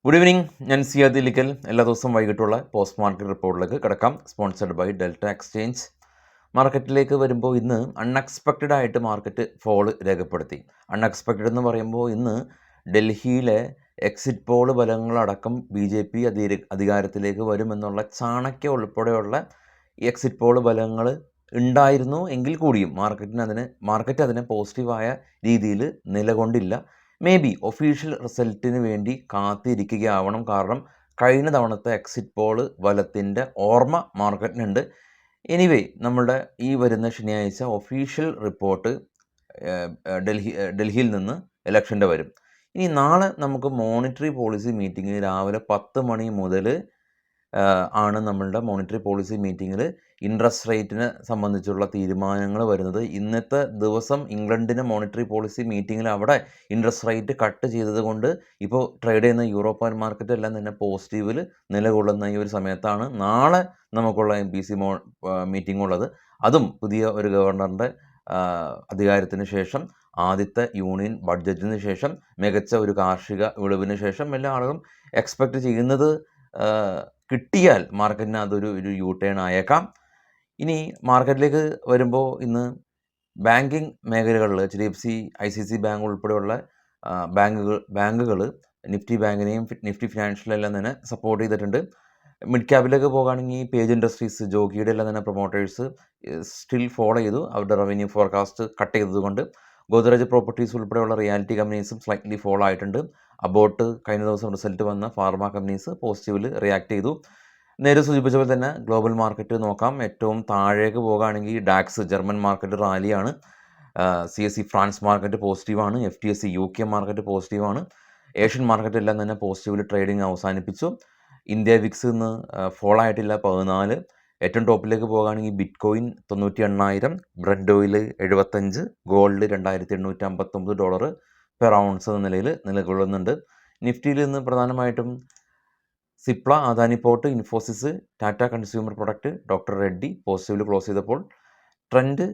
Good evening. ഞാൻ സിയാദ് ഇലിക്കൽ. എല്ലാ ദിവസവും വൈകിട്ടുള്ള പോസ്റ്റ് മാർക്കറ്റ് റിപ്പോർട്ടിലേക്ക് കിടക്കാം. Sponsored by delta exchange. മാർക്കറ്റിലേക്ക് വരുമ്പോൾ ഇന്ന് അൺഎക്സ്പെക്റ്റഡ് ആയിട്ട് മാർക്കറ്റ് ഫോൾ രേഖപ്പെടുത്തി. അൺഎക്സ്പെക്റ്റഡ് എന്ന് പറയുമ്പോൾ ഇന്ന് ഡൽഹിയിലെ എക്സിറ്റ് പോൾ ഫലങ്ങളടക്കം BJP അധികാരത്തിലേക്ക് വരുമെന്നുള്ള ചാണക്യ ഉൾപ്പെടെയുള്ള എക്സിറ്റ് പോൾ ഫലങ്ങൾ ഉണ്ടായിരുന്നു എങ്കിൽ കൂടിയും മാർക്കറ്റ് അതിനെ പോസിറ്റീവായ രീതിയിൽ നിലകൊണ്ടില്ല. മേ ബി ഒഫീഷ്യൽ റിസൾട്ടിന് വേണ്ടി കാത്തിരിക്കുകയാവണം. കാരണം കഴിഞ്ഞ തവണത്തെ എക്സിറ്റ് പോൾ ഫലത്തിൻ്റെ ഓർമ്മ മാർക്കറ്റിനുണ്ട്. എനിവേ, നമ്മളുടെ ഈ വരുന്ന ശനിയാഴ്ച ഒഫീഷ്യൽ റിപ്പോർട്ട് ഡൽഹിയിൽ നിന്ന് ഇലക്ഷൻ്റെ വരും. ഇനി നാളെ നമുക്ക് മോണിറ്ററി പോളിസി മീറ്റിംഗ് രാവിലെ 10 മണി മുതൽ ആണ് നമ്മളുടെ മോണിറ്ററി പോളിസി മീറ്റിങ്ങിൽ ഇൻട്രസ്റ്റ് റേറ്റിനെ സംബന്ധിച്ചുള്ള തീരുമാനങ്ങൾ വരുന്നത്. ഇന്നത്തെ ദിവസം ഇംഗ്ലണ്ടിന് മോണിറ്ററി പോളിസി മീറ്റിങ്ങിൽ അവിടെ ഇൻട്രസ്റ്റ് റേറ്റ് കട്ട് ചെയ്തത് കൊണ്ട് ഇപ്പോൾ ട്രേഡ് ചെയ്യുന്ന യൂറോപ്യൻ മാർക്കറ്റ് എല്ലാം തന്നെ പോസിറ്റീവിൽ നിലകൊള്ളുന്ന ഈ ഒരു സമയത്താണ് നാളെ നമുക്കുള്ള MPC മീറ്റിംഗ് ഉള്ളത്. അതും പുതിയ ഒരു ഗവർണറിൻ്റെ അധികാരത്തിന് ശേഷം, ആദ്യത്തെ യൂണിയൻ ബഡ്ജറ്റിന് ശേഷം, മികച്ച ഒരു കാർഷിക വിളവിന് ശേഷം എല്ലാ ആളുകളും എക്സ്പെക്റ്റ് ചെയ്യുന്നത് കിട്ടിയാൽ മാർക്കറ്റിന് അതൊരു യു ടേൺ ആയേക്കാം. ഇനി മാർക്കറ്റിലേക്ക് വരുമ്പോൾ ഇന്ന് ബാങ്കിങ് മേഖലകളിൽ HDFC, ICICI ബാങ്ക് ഉൾപ്പെടെയുള്ള ബാങ്കുകൾ നിഫ്റ്റി ബാങ്കിനെയും നിഫ്റ്റി ഫിനാൻഷ്യലെല്ലാം തന്നെ സപ്പോർട്ട് ചെയ്തിട്ടുണ്ട്. മിഡ് ക്യാപിലേക്ക് പോകുകയാണെങ്കിൽ പേജ് ഇൻഡസ്ട്രീസ്, ജോഗിയുടെ എല്ലാം തന്നെ പ്രൊമോട്ടേഴ്സ് സ്റ്റിൽ ഫോളോ ചെയ്തു. അവരുടെ റവന്യൂ ഫോർകാസ്റ്റ് കട്ട് ചെയ്തതുകൊണ്ട് ഗോദ്രേജ് പ്രോപ്പർട്ടീസ് ഉൾപ്പെടെയുള്ള റിയാലിറ്റി കമ്പനീസും സ്ലൈറ്റ്ലി ഫോളോ ആയിട്ടുണ്ട്. അബോട്ട് കഴിഞ്ഞ ദിവസം റിസൾട്ട് വന്ന ഫാർമ കമ്പനീസ് പോസിറ്റീവിൽ റിയാക്ട് ചെയ്തു. നേരെ സൂചിപ്പിച്ച പോലെ തന്നെ ഗ്ലോബൽ മാർക്കറ്റ് നോക്കാം. ഏറ്റവും താഴേക്ക് പോകുകയാണെങ്കിൽ ഡാക്സ് ജർമ്മൻ മാർക്കറ്റ് റാലിയാണ്. CSE ഫ്രാൻസ് മാർക്കറ്റ് പോസിറ്റീവാണ്. FTSE UK മാർക്കറ്റ് പോസിറ്റീവാണ്. ഏഷ്യൻ മാർക്കറ്റ് എല്ലാം തന്നെ പോസിറ്റീവിൽ ട്രേഡിംഗ് അവസാനിപ്പിച്ചു. ഇന്ത്യ വിക്സ് ഇന്ന് ഫോൾ ആയിട്ടില്ല, 14. ഏറ്റവും ടോപ്പിലേക്ക് പോകുകയാണെങ്കിൽ bitcoin 98,000, Brent oil 75, gold $2,859 per ounce എന്ന നിലയിൽ നിലകൊള്ളുന്നുണ്ട്. നിഫ്റ്റിയിൽ നിന്ന് പ്രധാനമായിട്ടും Cipla, Adani port, Infosys, Tata consumer product, doctor Reddy പോസിറ്റീവിൽ ക്ലോസ് ചെയ്തപ്പോൾ ട്രെൻഡ്,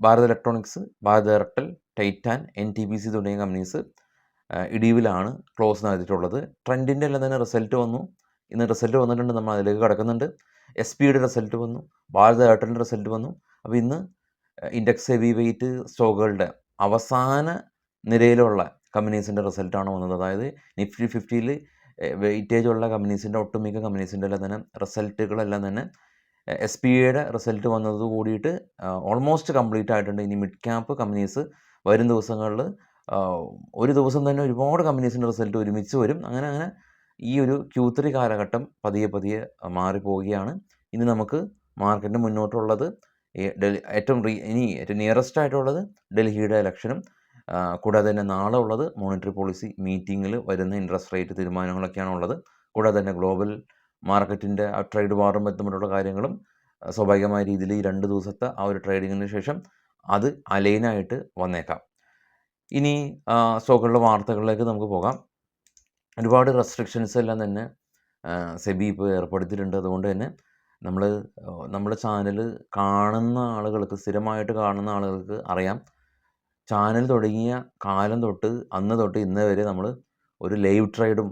ഭാരത് ഇലക്ട്രോണിക്സ്, ഭാരത് എയർടെൽ, ടൈറ്റാൻ, NTPC തുടങ്ങിയ കമ്പനീസ് ഇടിവിലാണ് ക്ലോസ് നടത്തിയിട്ടുള്ളത്. ട്രെൻഡിൻ്റെ എല്ലാം തന്നെ റിസൾട്ട് വന്നു. ഇന്ന് റിസൾട്ട് വന്നിട്ടുണ്ട്, നമ്മൾ അതിലേക്ക് കിടക്കുന്നുണ്ട്. SPയുടെ റിസൾട്ട് വന്നു, ഭാരത് എയർടെലിൻ്റെ റിസൾട്ട് വന്നു. അപ്പോൾ ഇന്ന് ഇൻഡെക്സ് ഹെവി വെയ്റ്റ് സ്റ്റോക്കുകളുടെ അവസാന നിരയിലുള്ള കമ്പനീസിൻ്റെ റിസൾട്ടാണ് വന്നത്. അതായത് നിഫ്റ്റി 50യിൽ വെയിറ്റേജ് ഉള്ള കമ്പനീസിൻ്റെ ഒട്ടുമിക്ക കമ്പനീസിൻ്റെ എല്ലാം തന്നെ റിസൾട്ടുകളെല്ലാം തന്നെ SPയുടെ റിസൾട്ട് വന്നത് കൂടിയിട്ട് ഓൾമോസ്റ്റ് കംപ്ലീറ്റ് ആയിട്ടുണ്ട്. ഇനി മിഡ് ക്യാപ്പ് കമ്പനീസ് വരും ദിവസങ്ങളിൽ ഒരു ദിവസം തന്നെ ഒരുപാട് കമ്പനീസിൻ്റെ റിസൾട്ട് ഒരുമിച്ച് വരും. അങ്ങനെ ഈ ഒരു Q3 കാലഘട്ടം പതിയെ മാറിപ്പോവുകയാണ്. ഇനി നമുക്ക് മാർക്കറ്റിന് മുന്നോട്ടുള്ളത് ഏറ്റവും നിയറസ്റ്റ് ആയിട്ടുള്ളത് ഡൽഹിയുടെ ഇലക്ഷനും കൂടാതെ തന്നെ നാളെ ഉള്ളത് മോണിറ്ററി പോളിസി മീറ്റിങ്ങിൽ വരുന്ന ഇൻട്രസ്റ്റ് റേറ്റ് തീരുമാനങ്ങളൊക്കെയാണ് ഉള്ളത്. കൂടാതെ തന്നെ ഗ്ലോബൽ മാർക്കറ്റിൻ്റെ ട്രേഡ് വാറും ബന്ധപ്പെട്ടുള്ള കാര്യങ്ങളും സ്വാഭാവികമായ രീതിയിൽ ഈ 2 ദിവസത്തെ ആ ഒരു ട്രേഡിങ്ങിന് ശേഷം അത് അലൈനായിട്ട് വന്നേക്കാം. ഇനി സ്റ്റോക്കുകളുടെ വാർത്തകളിലേക്ക് നമുക്ക് പോകാം. ഒരുപാട് റെസ്ട്രിക്ഷൻസ് എല്ലാം തന്നെ സെബി ഇപ്പോൾ ഏർപ്പെടുത്തിയിട്ടുണ്ട്. അതുകൊണ്ട് തന്നെ നമ്മുടെ ചാനൽ കാണുന്ന ആളുകൾക്ക്, സ്ഥിരമായിട്ട് കാണുന്ന ആളുകൾക്ക് അറിയാം, ചാനൽ തുടങ്ങിയ കാലം തൊട്ട് അന്ന് തൊട്ട് ഇന്ന് വരെ നമ്മൾ ഒരു ലൈവ് ട്രേഡും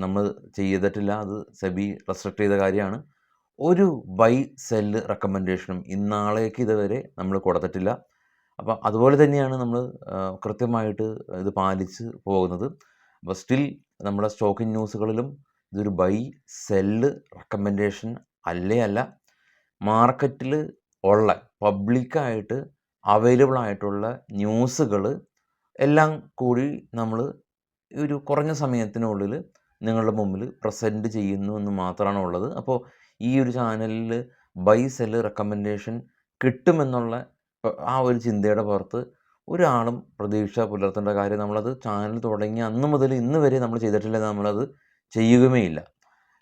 നമ്മൾ ചെയ്തിട്ടില്ല. അത് സെബി റെസ്ട്രിക്റ്റ് ചെയ്ത കാര്യമാണ്. ഒരു ബൈ സെല്ല് റെക്കമെൻഡേഷനും ഇന്നാളേക്ക് ഇതുവരെ നമ്മൾ കൊടുത്തിട്ടില്ല. അപ്പോൾ അതുപോലെ തന്നെയാണ് നമ്മൾ കൃത്യമായിട്ട് ഇത് പാലിച്ച് പോകുന്നത്. അപ്പോൾ സ്റ്റിൽ നമ്മുടെ സ്റ്റോക്കിംഗ് ന്യൂസുകളിലും ഇതൊരു ബൈ സെല്ല് റെക്കമെൻഡേഷൻ അല്ല. മാർക്കറ്റിൽ ഉള്ള പബ്ലിക്കായിട്ട് അവൈലബിൾ ആയിട്ടുള്ള ന്യൂസുകൾ എല്ലാം കൂടി നമ്മൾ ഒരു കുറഞ്ഞ സമയത്തിനുള്ളിൽ നിങ്ങളുടെ മുമ്പിൽ പ്രസൻറ്റ് ചെയ്യുന്നു എന്ന് മാത്രമാണ് ഉള്ളത്. അപ്പോൾ ഈ ഒരു ചാനലിൽ ബൈ സെല്ല് റെക്കമെൻഡേഷൻ കിട്ടുമെന്നുള്ള ആ ഒരു ചിന്തയുടെ പുറത്ത് ഒരാളും പ്രതീക്ഷ പുലർത്തേണ്ട കാര്യം, നമ്മളത് ചാനൽ തുടങ്ങി അന്ന് മുതൽ ഇന്ന് വരെ നമ്മൾ ചെയ്തിട്ടില്ല, നമ്മളത് ചെയ്യുകയുമേയില്ല.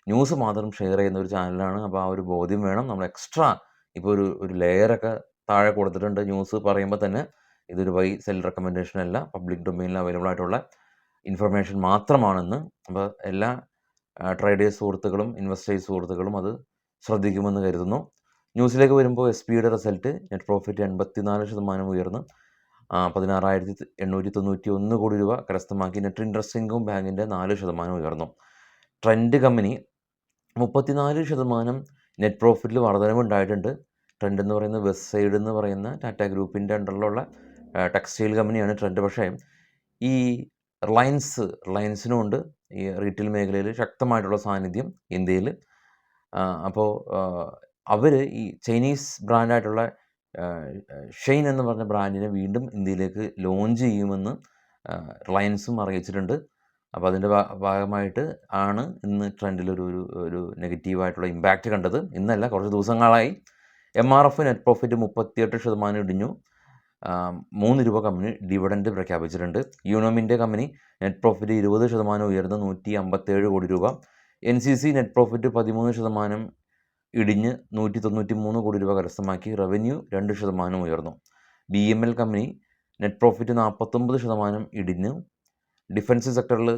ന്യൂസ് മാത്രം ഷെയർ ചെയ്യുന്ന ഒരു ചാനലാണ്. അപ്പോൾ ആ ഒരു ബോധ്യം വേണം. നമ്മൾ എക്സ്ട്രാ ഇപ്പോൾ ഒരു ലെയറൊക്കെ താഴെ കൊടുത്തിട്ടുണ്ട്. ന്യൂസ് പറയുമ്പോൾ തന്നെ ഇതൊരു ബൈ സെൽ റെക്കമെൻഡേഷൻ അല്ല, പബ്ലിക് ഡൊമൈനിൽ അവൈലബിൾ ആയിട്ടുള്ള ഇൻഫർമേഷൻ മാത്രമാണെന്ന്. അപ്പോൾ എല്ലാ ട്രേഡേഴ്സ് സുഹൃത്തുക്കളും ഇൻവെസ്റ്റേഴ്സ് സുഹൃത്തുക്കളും അത് ശ്രദ്ധിക്കുമെന്ന് കരുതുന്നു. ന്യൂസിലേക്ക് വരുമ്പോൾ SPയുടെ റിസൾട്ട് നെറ്റ് പ്രോഫിറ്റ് 84% ഉയർന്ന് 16,891 കോടി രൂപ കരസ്ഥമാക്കി. നെറ്റ് ഇൻട്രസ്റ്റ് ഇൻകം ബാങ്കിൻ്റെ 4% ഉയർന്നു. ട്രെൻഡ് കമ്പനി 34% നെറ്റ് പ്രോഫിറ്റിൽ വർധനവുണ്ടായിട്ടുണ്ട്. ട്രെൻഡ് എന്ന് പറയുന്നത് വെസ്റ്റ് സൈഡ് എന്ന് പറയുന്ന ടാറ്റ ഗ്രൂപ്പിൻ്റെ അണ്ടറിലുള്ള ടെക്സ്റ്റൈൽ കമ്പനിയാണ് ട്രെൻഡ്. പക്ഷേ ഈ റിലയൻസിനുമുണ്ട് ഈ റീറ്റെയിൽ മേഖലയിൽ ശക്തമായിട്ടുള്ള സാന്നിധ്യം ഇന്ത്യയിൽ. അപ്പോൾ അവർ ഈ ചൈനീസ് ബ്രാൻഡായിട്ടുള്ള ഷെയ്ൻ എന്ന് പറഞ്ഞ ബ്രാൻഡിനെ വീണ്ടും ഇന്ത്യയിലേക്ക് ലോഞ്ച് ചെയ്യുമെന്ന് റിലയൻസും അറിയിച്ചിട്ടുണ്ട്. അപ്പോൾ അതിൻ്റെ ഭാഗമായിട്ട് ആണ് ഇന്ന് ട്രെൻഡിലൊരു നെഗറ്റീവായിട്ടുള്ള ഇമ്പാക്റ്റ് കണ്ടത്. ഇന്നല്ല, കുറച്ച് ദിവസങ്ങളായി. MRF നെറ്റ് പ്രോഫിറ്റ് 38% ഇടിഞ്ഞു. 3 രൂപ കമ്പനി ഡിവിഡൻഡ് പ്രഖ്യാപിച്ചിട്ടുണ്ട്. യൂണോമിൻ്റെ കമ്പനി നെറ്റ് പ്രോഫിറ്റ് 20% ഉയർന്ന് 157 കോടി രൂപ. NCC നെറ്റ് പ്രോഫിറ്റ് 13% ഇടിഞ്ഞ് 193 കോടി രൂപ കരസ്ഥമാക്കി. റവന്യൂ 2% ഉയർന്നു. BML കമ്പനി നെറ്റ് പ്രോഫിറ്റ് 49% ഇടിഞ്ഞു. ഡിഫൻസ് സെക്ടറിൽ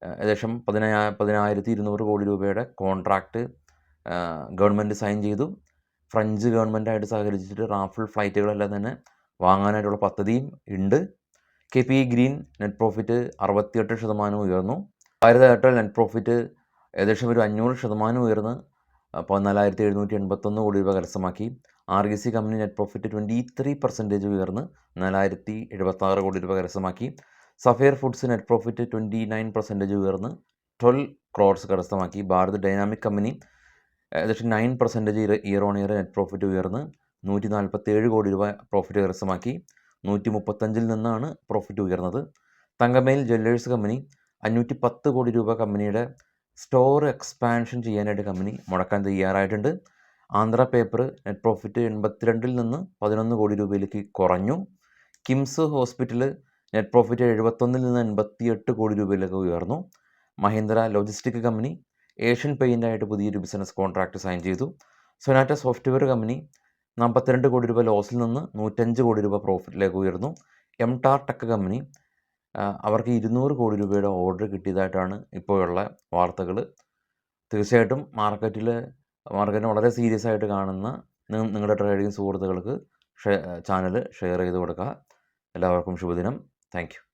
ഏകദേശം 10,200 കോടി രൂപയുടെ കോൺട്രാക്റ്റ് ഗവൺമെൻറ് സൈൻ ചെയ്തു. ഫ്രഞ്ച് ഗവൺമെൻറ്റായിട്ട് സഹകരിച്ചിട്ട് റാഫേൽ ഫ്ലൈറ്റുകളെല്ലാം തന്നെ വാങ്ങാനായിട്ടുള്ള പദ്ധതിയും ഉണ്ട്. KPI ഗ്രീൻ നെറ്റ് പ്രോഫിറ്റ് 68% ഉയർന്നു. ഭാരത് എയർടെൽ നെറ്റ് പ്രോഫിറ്റ് ഏകദേശം ഒരു 500% ഉയർന്ന് 14,781 കോടി രൂപ കരസ്ഥമാക്കി. REC കമ്പനി നെറ്റ് പ്രോഫിറ്റ് 23% ഉയർന്ന് 4,076 കോടി രൂപ കരസ്ഥമാക്കി. സഫയർ ഫുഡ്സ് നെറ്റ് പ്രോഫിറ്റ് 29% ഉയർന്ന് 12 crores കരസ്ഥമാക്കി. ഭാരത് ഡൈനാമിക് കമ്പനി ഏകദേശം 9% year on year net profit ഉയർന്ന് 147 കോടി രൂപ പ്രോഫിറ്റ് കരസ്ഥമാക്കി. 135 നിന്നാണ് പ്രോഫിറ്റ് ഉയർന്നത്. തങ്കമയിൽ ജ്വല്ലേഴ്സ് കമ്പനി 510 കോടി രൂപ കമ്പനിയുടെ സ്റ്റോർ എക്സ്പാൻഷൻ ചെയ്യാനായിട്ട് കമ്പനി മുടക്കാൻ തയ്യാറായിട്ടുണ്ട്. ആന്ധ്ര പേപ്പർ നെറ്റ് പ്രോഫിറ്റ് 82 നിന്ന് 11 കോടി രൂപയിലേക്ക് കുറഞ്ഞു. കിംസ് ഹോസ്പിറ്റൽ നെറ്റ് പ്രോഫിറ്റ് 71 നിന്ന് 88 കോടി രൂപയിലേക്ക് ഉയർന്നു. മഹീന്ദ്ര ലോജിസ്റ്റിക് കമ്പനി ഏഷ്യൻ പെയിൻ്റായിട്ട് പുതിയൊരു ബിസിനസ് കോൺട്രാക്റ്റ് സൈൻ ചെയ്തു. സൊനാറ്റ സോഫ്റ്റ്വെയർ കമ്പനി 42 കോടി രൂപ ലോസിൽ നിന്ന് 105 കോടി രൂപ പ്രോഫിറ്റിലേക്ക് ഉയർന്നു. MTAR ടെക് കമ്പനി അവർക്ക് 200 കോടി രൂപയുടെ ഓർഡർ കിട്ടിയതായിട്ടാണ് ഇപ്പോഴുള്ള വാർത്തകൾ. തീർച്ചയായിട്ടും മാർക്കറ്റിനെ വളരെ സീരിയസ് ആയിട്ട് കാണുന്ന നിങ്ങളുടെ ട്രേഡിംഗ് സുഹൃത്തുക്കൾക്ക് ചാനൽ ഷെയർ ചെയ്ത് കൊടുക്കുക. എല്ലാവർക്കും ശുഭദിനം. Thank you.